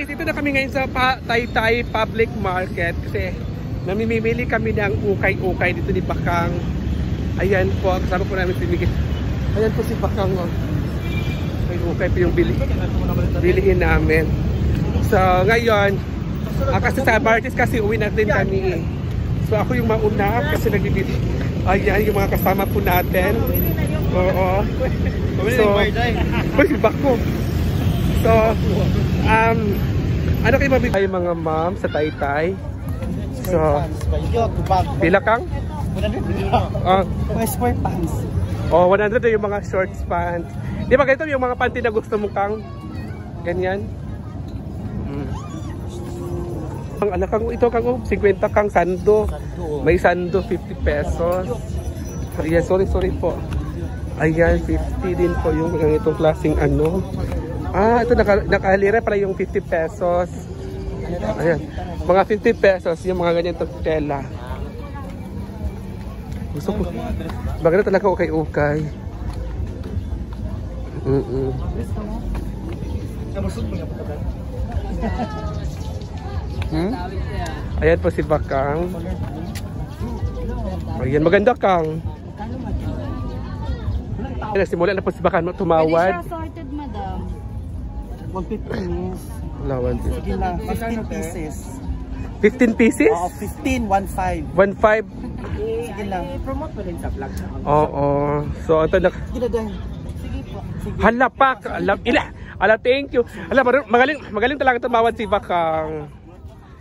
dito na kami ngayon sa Taytay Public Market kasi namimili kami ng ukay-ukay dito ni Bakang. Ayan po, kasama po namin si Miguel. Ayan po si Bakang. May ukay po yung bilihin namin. So ngayon, kasi sa Martes kasi uwi natin kami. So ako yung mauna kasi nagbibili. Ayan yung mga kasama po natin. Oo. So, si Bako. So, ano kayo mabibigay mga ma'am sa Taytay? So, pila kang? 100. Sport pants. Oh, 100 yung mga shorts pants. Di ba ganito yung mga panty na gusto mo kang? Ganyan? Ang anak kang ito kang 50 kang sando. May sando 50 pesos. Ayan, sorry po. Ayan, 50 din po yung itong klaseng ano. Ah, ito nakalira para yung 50 pesos. Ayan, mga 50 pesos yung mga ganyan itong tela. Gusto ko. Maganda talaga ukay-ukay. Ayan po si Bakang. Ayan, maganda kang. Nagsimula na po si Bakang tumawad. Pwede siya sorted, madam. 150 miss. Wala, 150. Sige lang, 15 pieces. 15 pieces? Oo, 15, 1.5. 1.5? Sige lang. I-promote mo rin sa vlog. Oo. So, ito na. Sige na dahil. Sige po. Hala pa. Ala, thank you. Ala, magaling talaga tumawad si Bakang.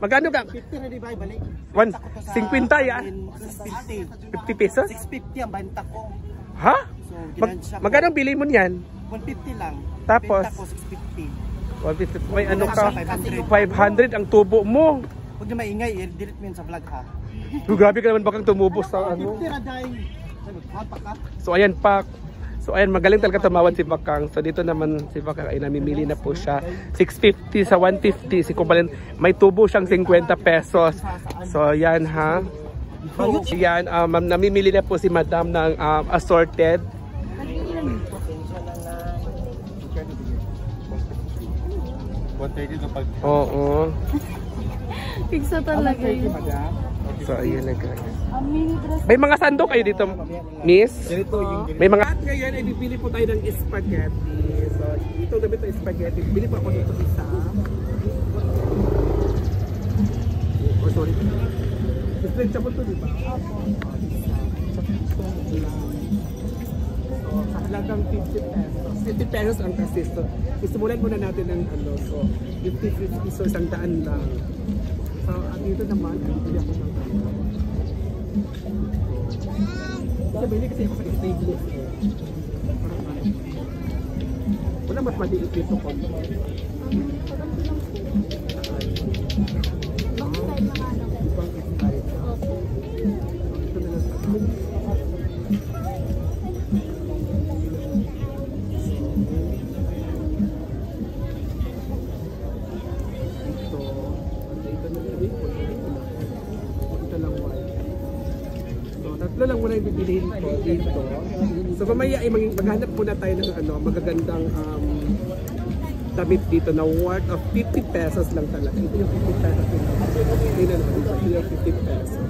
Magkano ka? 50 na di ba? Balik. 50 yan? 50. 50 pesos? 650 ang banta ko. Ha? So, magkano bili mo niyan? 150 lang. Tapos? Benta ko 650. 150. May ano ka? 500 ang tubo mo. Huwag na maingay, i-delete mo yun sa vlog ha. Grabe ka naman Bakang tumubos sa ano. 50 na dahil. So ayan pa. So ayan, magaling talaga tumawad si Bakang. So dito naman si Bakang ay namimili na po siya. 650 sa 150. Si Kumpalen, may tubo siyang 50 pesos. So yan ha. Yan, namimili na po si Madam ng assorted. Oo. Pigsa talaga yun. So ayan na guys. Ang mini dress. May mga sandok kayo dito, Miss? May mga... At ngayon ay bibili po tayo ng spaghetti. So ito na ito spaghetti. Bibili po ako dito isa. Oh sorry. Display siya po ito, di ba? So sa halagang 50 pesos. 50 pesos ang kasi. So isimulan muna natin ng ano. So 50 so 100 lang. So at dito naman, bibili ako ng ano. Sabi kasi ako sa stateless eh. Wala mas maliit dito ko. Tatlo lang muna yung bibilihin ko dito. So mamaya ay maghanap muna tayo ng ano, magagandang damit dito na worth of 50 pesos lang talaga. Ito yung 50 pesos nila. Ito yung 50 pesos.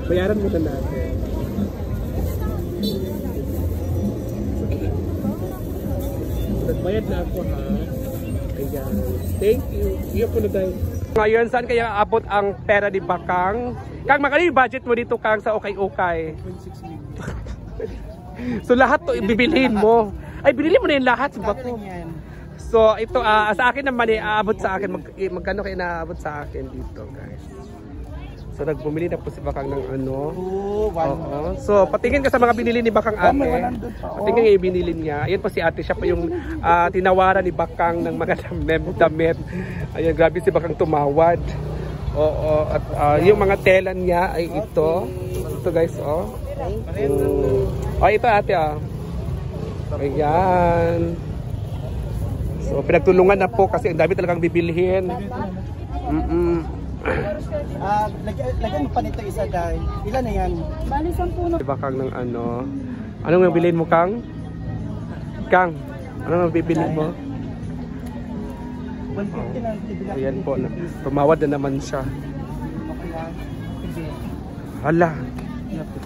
Bayaran muna natin. Nagbayad na ako ha. Ayan. Thank you. Iyon po na tayo. Ngayon, saan kaya aabot ang pera ni Bakang? Kang, magkano yung budget mo dito, Kang, sa ukay-ukay? 1.6 million. So lahat to ibibilhin mo. Ay, binili mo na yung lahat sa Bako. So ito, sa akin naman aabot sa akin. Magkano kayo naaabot sa akin dito, guys? So nagbumili na po si Bakang ng ano. Oo. So patingin ka sa mga binili ni Bakang ate. Patingin nga yung binili niya. Ayan po si ate, siya po yung tinawaran ni Bakang ng mga damit. Ayan, grabe si Bakang tumawad. Oo. At yung mga tela niya ay ito. Ito guys, oh. Oh, ito ate, ah. Ayan. So pinagtulungan na po kasi ang dami talagang bibilhin. Lagyan mo pa nito isa dahil. Ilan na yan? Bali, 10 na. Diba Kang ng ano? Anong mabilhin mo, Kang? Kang, anong mabibilhin mo? 150 lang. Bibili Ayan ako po, ng 50 piece. tumawad na naman siya. Okay lang. Sige. Hala,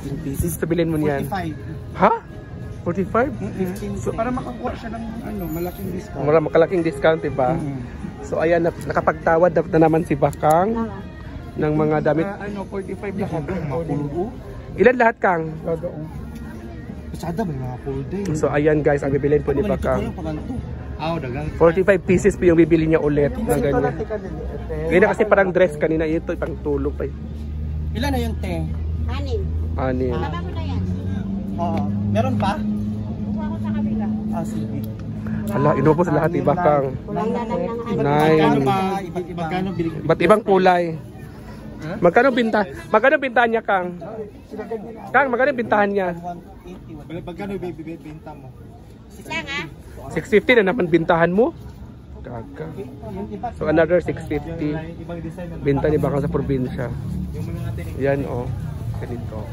15 pieces. Tabilin mo niyan. 45. Ha? 45? So, para makakuha siya ng malaking discount. Makalaking discount, diba? So ayan, nakapagtawad na naman si Bakang ng mga damit. 45 lahat. Ilan lahat, Kang? Masada ba yung mga cold day? So ayan guys, ang bibilin po ni Bakang. Dagang. 45 pieces po yung bibili niya ulit. Na ganyan. Ganyan kasi parang dress kanina. Ito, pang tulog pa. Ilan na yung te? Anin. Baba mo na yan. Meron pa? Buka ko sa kabila. Sige. Hala, inubos lahat ni Bakang. Kulang na lang ng Nine. Magkano bili? Ba't ibang kulay? Magkano bintahan niya, Kang? Kang, magkano bintahan niya? 180. Magkano bibenta mo? Lang ha? 650 na naman bintahan mo? Kaka. So another 650. Binta ni Bakang sa probinsya. Yan oh. Ganito.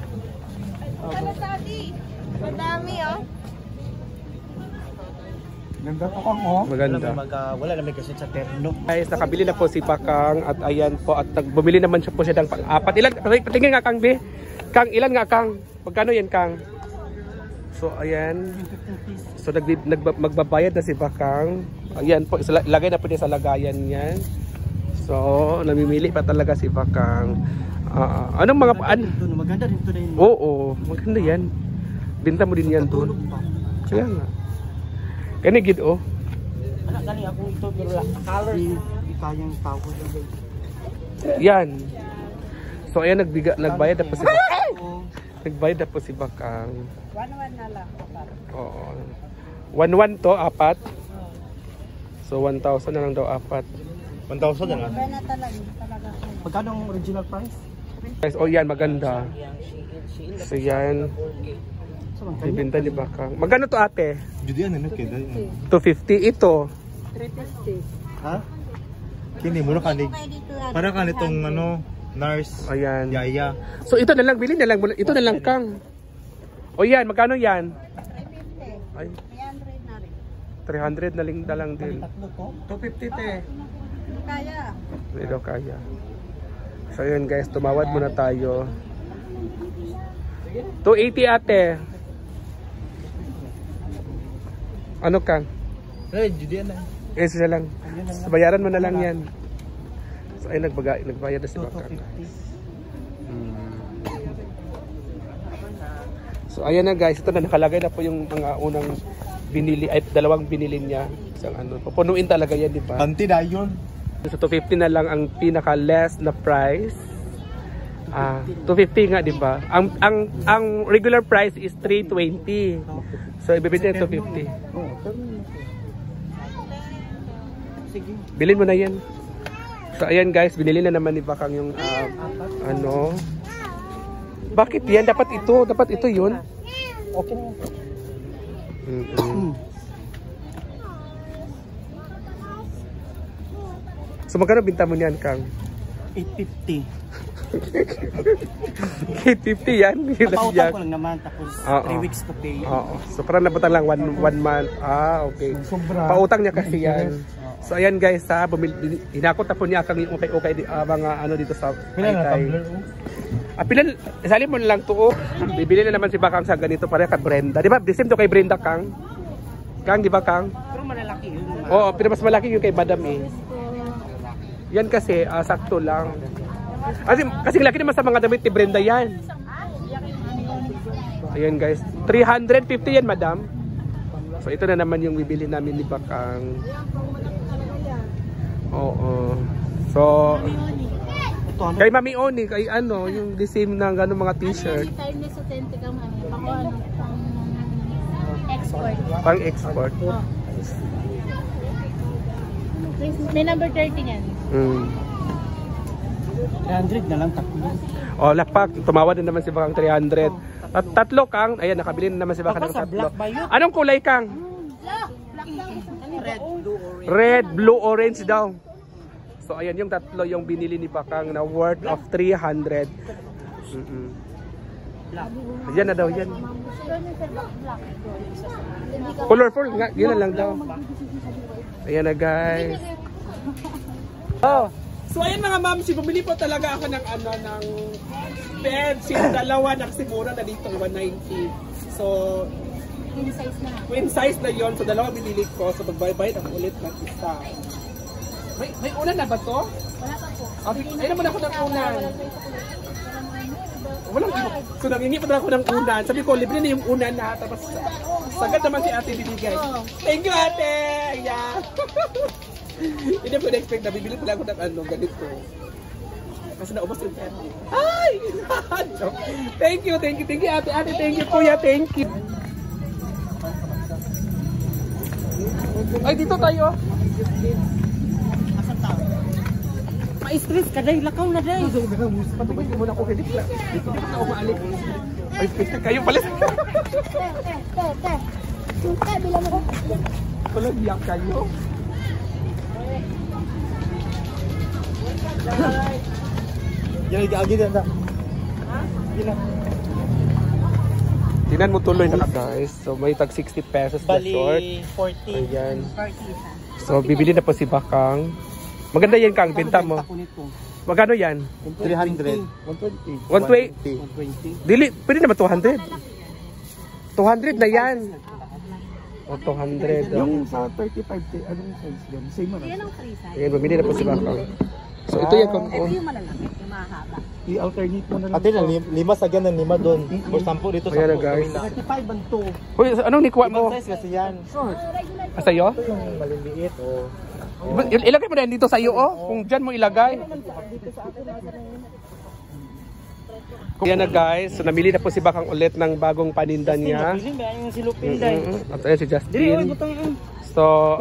Ano sabi? Madami oh. Ganda to Kang oh. Maganda. Wala na may kasi sa terno. Guys, nakabili na po si Bakang at ayan po at bumili naman siya po siya ng pang-apat. Ilan? Patingin nga Kang B. Kang, ilan nga Kang? Magkano yan Kang? So ayan. So magbabayad na si Bakang. Ayan po, lagay na po niya sa lagayan niyan. So namimili pa talaga si Bakang. Anong mga Maganda rin to na yun. Oo, maganda yan. Binta mo din yan doon. Kaya nga. Kani gid oh. Anak gani ako ito pero colors kayang tao Yan. So ayan nagbayad na po si Bakang. Nagbayad na po si Bakang. 1-1 na lang. Oo. 1-1 to, apat. So 1,000 na lang daw apat. 1,000 na lang. Kaya na talaga. Magkano ang original price? Guys, oh yan maganda. So yan. Bibinta ni Bakang. Magkano to ate? Judi ano keda? 250 ito. 350. Ha? Kini mo kani. Para kanitong nurse. Ayan. Yaya. So ito na lang, bilhin na lang. Ito na lang Kang. O yan, magkano yan? 350. Ay, 300 na 300 rin. na lang din. 250 te. Kaya. Hindi daw kaya. So yun guys, tumawad muna tayo. 280 ate. Ano Kang? Judi ano. Isa lang. So, bayaran mo na lang yan. So ay nagbayad na si Bakang. So ayan na guys, ito na nakalagay na po yung mga unang binili, ay dalawang binili niya. Isang pupunuin talaga yan, di ba? Panti na yun. So 250 na lang ang pinaka less na price. 250 nga, di ba? Ang regular price is 320. So ibibigay niya 250. Sige. Bilhin mo na yan. So ayan guys, binili na naman ni Bakang yung Bakit yan? Dapat ito yun. Okay na. So magkano binta mo niyan, Kang? 850. 850 yan. Pautang ko lang naman tapos 3 weeks to pay. Oo. So parang nabutang lang 1 month. Okay. Sobra. Pautang niya kasi yan. So ayan guys, hinakot na po niya kang yung okay mga dito sa Taytay. Pilan, isali mo na lang to. Bibili na naman si Bakang sa ganito para kay Brenda. Di ba? The same to kay Brenda, Kang. Kang, di ba Kang? Pero malalaki yun. Oo, pero mas malaki yung kay Madam eh. Yan kasi, sakto lang. Kasi laki naman sa mga damit ni Brenda yan. Ayan guys, 350 yan Madam. So ito na naman yung bibili namin ni Bakang. Oo. So kay Mami Oni, kay yung the same na mga t-shirt. Timeless authentic ang export. Pang-export. May number 30 yan. 300 na lang tatlo. Oh, lapak, tumawad na naman si Bakang 300. At tatlo Kang, ayan nakabili na naman si Bakang ng tatlo. Anong kulay Kang? Red, blue, orange daw. So ayan yung tatlo yung binili ni Bakang na worth of 300. Ayan na daw yan. Colorful nga, yun na lang daw. Ayan na guys. Oh. So ayan mga ma'am, bumili po talaga ako ng ng bed, yung dalawa nagsimura na dito 190. So Queen size na yon. So dalawa binili ko. So magbaybayad ako ulit ng isa. May unan na ba to? Wala pa po. Okay, ayun naman ako ng unan. Walang so nangingi pa ako ng unan. Sabi ko, libre na yung unan na. Tapos sagad naman si ate binigay. Thank you ate! Yeah. Hindi ko na-expect na bibili pala ako ng ganito. Kasi naubos yung pera. Ay! Thank you ate. Ate, thank you kuya, thank you. Ay, dito tayo. Ma-stress ka dahil lakaw na dahil. Patubay mo na ako dito. Dito na ako maalik. Ay, kayo pala. Te, bilang mo. Walang biyak kayo. Yan, agi din na. Gila. Tingnan mo tuloy na guys. So may tag 60 pesos na short. Bali 40. Ayan. So bibili na po si Bakang. Maganda yan Kang, benta mo. Magkano yan? 300. 120. Dili, pwede naman 200. 200 na yan. O 200. Yung sa 35, anong size yun? Same na. Yan ang free size. Ayan, bumili na po si Bakang. So ito yan kung Ito yung malalaki, yung mahaba. I-alternate mo na lang. Ate na, 5 sa ganun, 5 doon. O 10 dito, 10. Ayan na guys. 35 ang 2. Uy, anong nikuha mo? Ibang size kasi yan. Ah, sa'yo? Ito yung maliliit, o. Ilagay mo na yan dito sa'yo oh. Kung dyan mo ilagay. Ayan na guys. So namili na po si Bakang ulit ng bagong paninda niya. Yung silupin dahil. At ayan si Justin. So,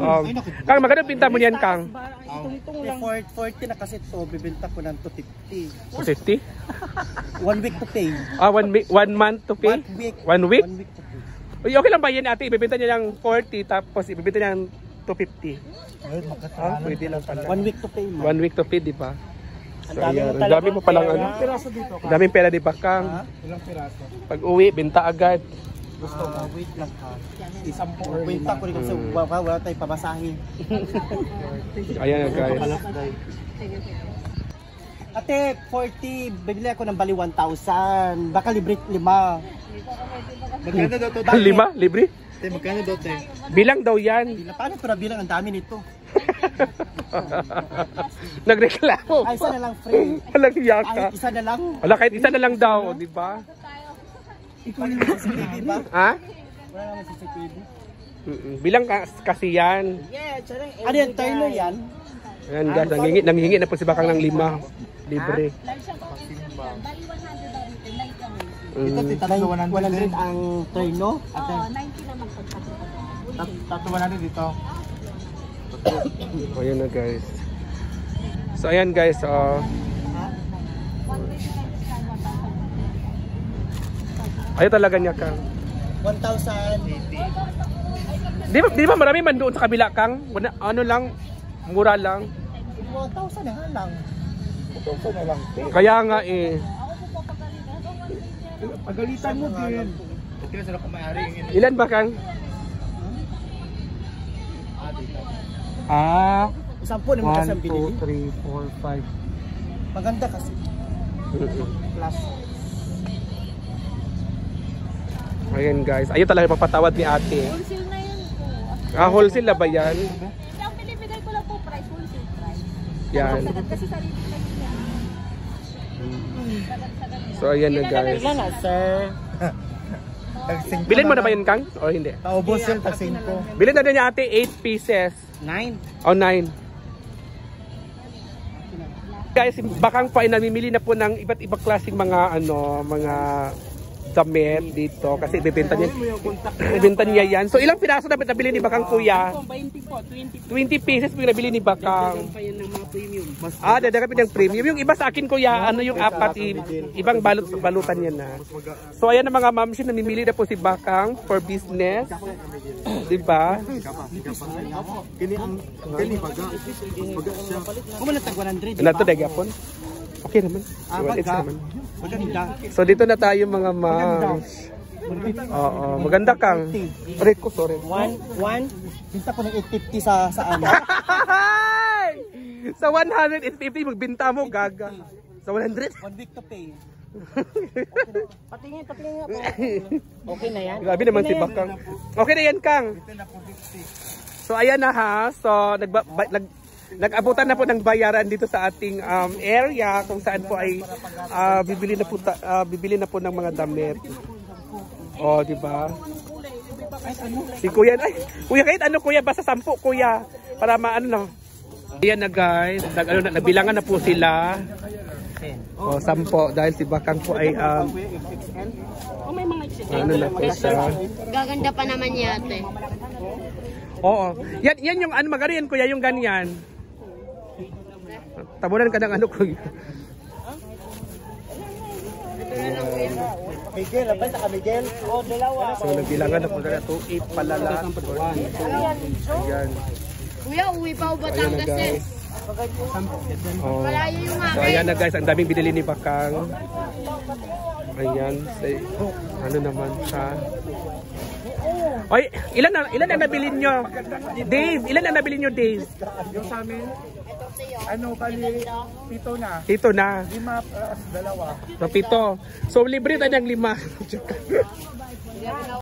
Kang, magkano pinta mo niyan, Kang? 40 na kasi ito, bibenta ko ng 250. 250? 1 week to pay. Ah, 1 month to pay? 1 week. 1 week? 1 week to pay. Uy, okay lang ba yan ate? Ibibenta niya ng 40 tapos ibibenta niya ng 250. Ah, pwede lang pala. 1 week to pay mo. 1 week to pay, di ba? So, Ang dami ayan. mo Ang talaga. dami mo palang ano. Ilang piraso dito ka? Ang daming pera di ba, Kang? Ilang piraso? Pag uwi, benta agad. Gusto ka, wait lang ka. Isang po. Kwenta ko rin kasi wala tayong pabasahin. Ayan na guys. Ate, 40, bibili ako ng bali 1,000. Baka libre 5. Magkano daw to? Lima? Libre? Ate, magkano daw to? Bilang daw yan. Paano para bilang ang dami nito? Nagreklamo. Ay, isa na lang free. Walang yaka. Kahit isa na lang. Wala, kahit isa na lang daw, di ba? Ikaw yung CCTV ba? Ha? Wala naman CCTV. Bilang kasi yan. Ano yan? Turno yan? Ayan guys, nanghihingi na po si Bakang ng 5. Libre. Ito, titalo 100 ang turno. Ate, 90 naman pagkakita. Tato 100 dito. O, ayan na guys. So ayan guys, ayaw talaga niya Kang. 1,000. Di ba marami man doon sa kabila Kang? Ano lang, mura lang. 1,000 na lang. 1,000 na lang. Kaya nga eh. Pagalitan mo din. Ito na sila kumayari yung ini. Ilan ba Kang? Ah, Isang po naman kasi ang 1, binili. 2, 3, 4, 5. Maganda kasi. Plus. Ayan guys, ayaw talaga magpatawad ni ate. Wholesale na yun po. Ah, wholesale na ba yan? Ang binibigay ko lang po price, wholesale price. Yan. Sagad kasi sarili price niya. So ayan na guys. Ilan na, sir? Bilhin mo na ba yun Kang? O hindi? Paubos yun, tag 5. Bilhin na din niya ate 8 pieces. 9. O 9. Guys, Bakang pa ay namimili na po ng iba't ibang klaseng mga mga damit dito kasi ibebenta niya yan. So ilang piraso dapat nabili ni Bakang kuya? 20 po, 20. 20 pieces po yung nabili ni Bakang. Pa yun ng mga premium. Ah, dadagapin ng premium. Yung iba sa akin kuya, ano yung apat, ibang balutan yan na. So ayan na mga mamsi, namimili na po si Bakang for business. Diba? Kini ang kini baga. Baga siya. Kung man tag 100. Ano to, Dagapon? Okay naman. It's naman. Maganda. So dito na tayo mga mams. Oo, maganda Kang. Aray ko, sorry. 1. Binta ko ng 850 sa ano. Sa 150 magbenta mo, gaga. Sa 100? 1 week to pay. Patingin nga po. Okay na yan? Grabe naman si Bakang. Okay na yan, Kang. So ayan na ha. So nag-abutan na po ng bayaran dito sa ating area kung saan po ay bibili na po ng mga damit. Oh, di ba? Si Kuya, ay, Kuya kahit ano Kuya, basta 10 Kuya para maano na. Ayan na guys, nagbilangan na po sila. Oh, 10 dahil si Bakang po ay may mga ano na po siya. Gaganda pa naman yate. Oo. Yan yung ano magano yan Kuya, yung ganyan. Tabunan ka ng ano Kuya. Miguel, abay ka Miguel. Oh, dalawa. So nagbilangan na po na 2.8 palala. Ayan. Kuya, uwi pa o Ayan na Batangas eh. guys. Oh. Malayo yung So ayan na guys, ang daming binili ni Bakang. Ayan. Ano naman siya. Oy, ilan na nabili nyo? Dave, ilan na nabili nyo Dave? Yung sa amin, ano bali, 7 na. 7 na. 5 plus 2. So 7. So libre tayo ng 5.